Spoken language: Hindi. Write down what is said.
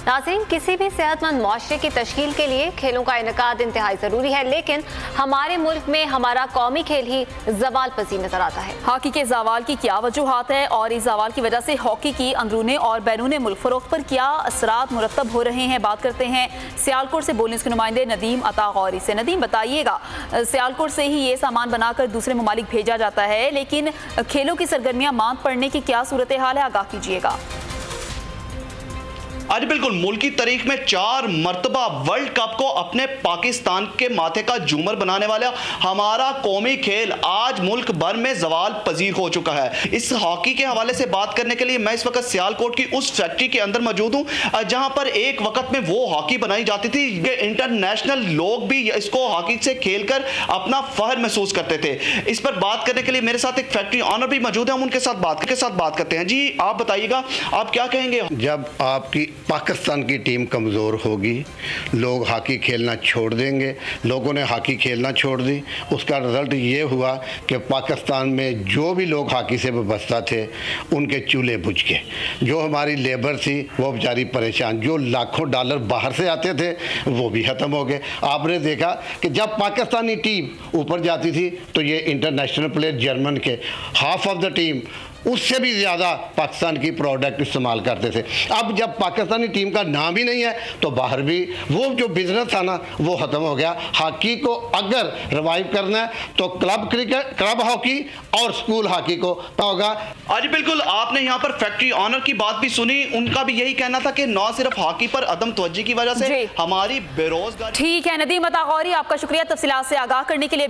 नाज़रीन, किसी भी सेहतमंद मुआशरे की तश्कील के लिए खेलों का इनेकाद इंतहाई ज़रूरी है, लेकिन हमारे मुल्क में हमारा कौमी खेल ही ज़वाल पसीर नजर आता है। हॉकी के ज़वाल की क्या वजूहात है और इस ज़वाल की वजह से हॉकी की अंदरूनी और बैरून मुल्क फ़रोख्त पर क्या असरात मुरतब हो रहे हैं। बात करते हैं सियालकोट से बोलने के नुमाइंदे नदीम अता गौरी से। नदीम, बताइएगा, सियालकोट से ही ये सामान बनाकर दूसरे ममालिक भेजा जाता है, लेकिन खेलों की सरगर्मियां मांद पड़ने की क्या सूरत हाल है, आगाह कीजिएगा। आज बिल्कुल मुल्की तारीख में 4 मरतबा वर्ल्ड कप को अपने पाकिस्तान के माथे का झूमर बनाने वाला हमारा कौमी खेल आज मुल्क भर में ज़वाल पजीर हो चुका है। इस हॉकी के हवाले से बात करने के लिए मैं इस वक्त सियालकोट की उस फैक्ट्री के अंदर मौजूद हूँ जहाँ पर एक वक्त में वो हॉकी बनाई जाती थी। ये इंटरनेशनल लोग भी इसको हॉकी से खेल कर अपना फहर महसूस करते थे। इस पर बात करने के लिए मेरे साथ एक फैक्ट्री ऑनर भी मौजूद है, हम उनके साथ बात करते हैं। जी, आप बताइएगा, आप क्या कहेंगे? जब आपकी पाकिस्तान की टीम कमज़ोर होगी, लोग हॉकी खेलना छोड़ देंगे। लोगों ने हॉकी खेलना छोड़ दी, उसका रिज़ल्ट ये हुआ कि पाकिस्तान में जो भी लोग हॉकी से वाबस्ता थे उनके चूल्हे बुझ गए। जो हमारी लेबर थी वो बेचारी परेशान, जो लाखों डॉलर बाहर से आते थे वो भी ख़त्म हो गए। आपने देखा कि जब पाकिस्तानी टीम ऊपर जाती थी तो ये इंटरनेशनल प्लेयर जर्मन के हाफ ऑफ द टीम उससे भी ज़्यादा पाकिस्तान की प्रोडक्ट इस्तेमाल करते थे। अब जब पाकिस्तानी टीम का नाम ही नहीं है तो बाहर भी वो जो बिजनेस था ना वो ख़त्म हो गया। हॉकी को अगर रिवाइव करना है तो क्लब क्रिकेट, क्लब हॉकी और स्कूल हॉकी को होगा। आज बिल्कुल आपने यहाँ पर फैक्ट्री ऑनर की बात भी सुनी, उनका भी यही कहना था कि न सिर्फ हॉकी पर अदम तवज्जो की वजह से हमारी बेरोजगारी। ठीक है नदीम अता गौरी, आपका शुक्रिया तफसीलात से आगाह करने के लिए।